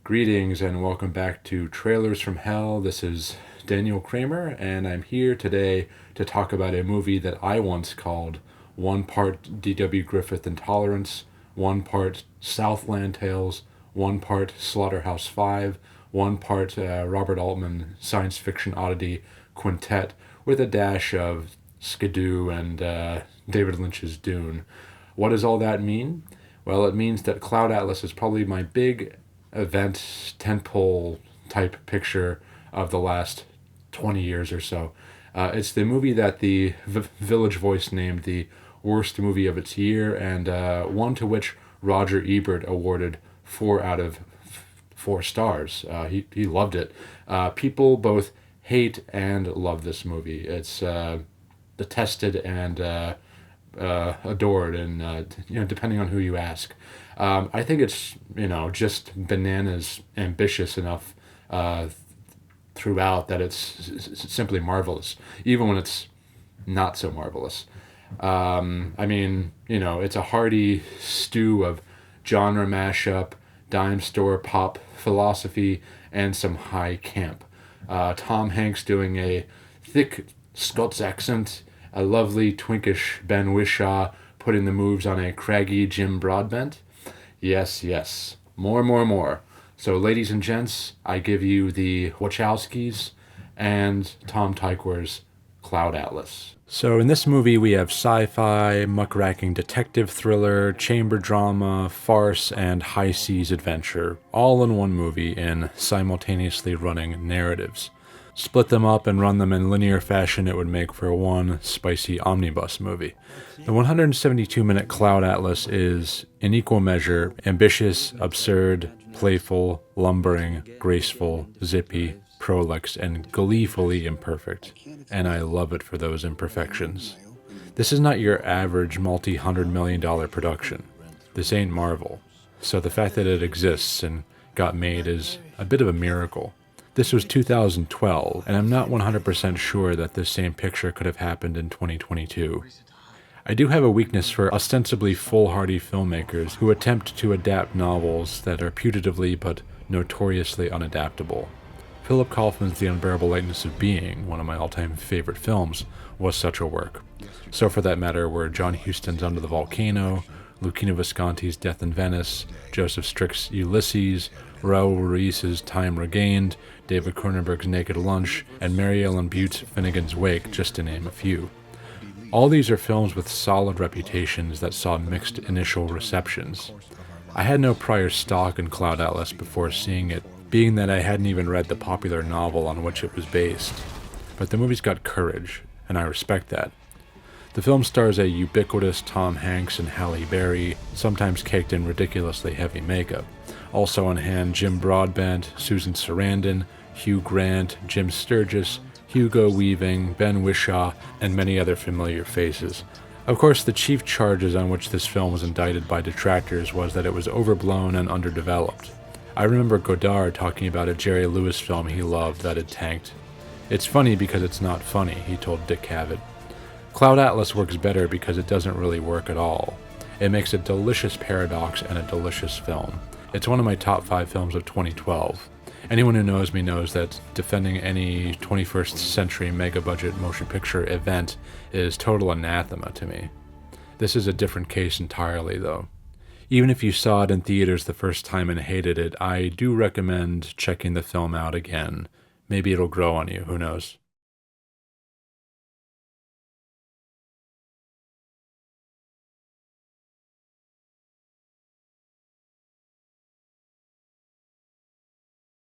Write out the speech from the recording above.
Greetings and welcome back to Trailers from Hell. This is Daniel Kremer, and I'm here today to talk about a movie that I once called one part D.W. Griffith Intolerance, one part Southland Tales, one part Slaughterhouse-Five, one part Robert Altman science fiction oddity quintet with a dash of Skidoo and David Lynch's Dune. What does all that mean? Well, it means that Cloud Atlas is probably my big event tentpole type picture of the last 20 years or so. It's the movie that the Village Voice named the worst movie of its year, and one to which Roger Ebert awarded 4 out of 4 stars. He loved it. People both hate and love this movie. It's detested and adored, and depending on who you ask. I think it's just bananas ambitious enough throughout that it's simply marvelous, even when it's not so marvelous. It's a hearty stew of genre mashup, dime store pop philosophy, and some high camp. Tom Hanks doing a thick Scots accent, a lovely twinkish Ben Whishaw putting the moves on a craggy Jim Broadbent. Yes, yes. More. So, ladies and gents, I give you the Wachowskis and Tom Tykwer's Cloud Atlas. So in this movie we have sci-fi, muckraking detective thriller, chamber drama, farce, and high seas adventure, all in one movie in simultaneously running narratives. Split them up and run them in linear fashion, it would make for one spicy omnibus movie. The 172-minute Cloud Atlas is, in equal measure, ambitious, absurd, playful, lumbering, graceful, zippy, prolix, and gleefully imperfect. And I love it for those imperfections. This is not your average multi-$100 million production. This ain't Marvel. So the fact that it exists and got made is a bit of a miracle. This was 2012, and I'm not 100% sure that this same picture could have happened in 2022. I do have a weakness for ostensibly foolhardy filmmakers who attempt to adapt novels that are putatively but notoriously unadaptable. Philip Kaufman's The Unbearable Lightness of Being, one of my all-time favorite films, was such a work. So for that matter were John Huston's Under the Volcano, Luchino Visconti's Death in Venice, Joseph Strick's Ulysses, Raoul Ruiz's Time Regained, David Cronenberg's Naked Lunch, and Mary Ellen Butte's Finnegan's Wake, just to name a few. All these are films with solid reputations that saw mixed initial receptions. I had no prior stock in Cloud Atlas before seeing it, being that I hadn't even read the popular novel on which it was based. But the movie's got courage, and I respect that. The film stars a ubiquitous Tom Hanks and Halle Berry, sometimes caked in ridiculously heavy makeup. Also on hand, Jim Broadbent, Susan Sarandon, Hugh Grant, Jim Sturgis, Hugo Weaving, Ben Whishaw, and many other familiar faces. Of course, the chief charges on which this film was indicted by detractors was that it was overblown and underdeveloped. I remember Godard talking about a Jerry Lewis film he loved that had tanked. "It's funny because it's not funny," he told Dick Cavett. Cloud Atlas works better because it doesn't really work at all. It makes a delicious paradox and a delicious film. It's one of my top 5 films of 2012. Anyone who knows me knows that defending any 21st century mega-budget motion picture event is total anathema to me. This is a different case entirely, though. Even if you saw it in theaters the first time and hated it, I do recommend checking the film out again. Maybe it'll grow on you, who knows.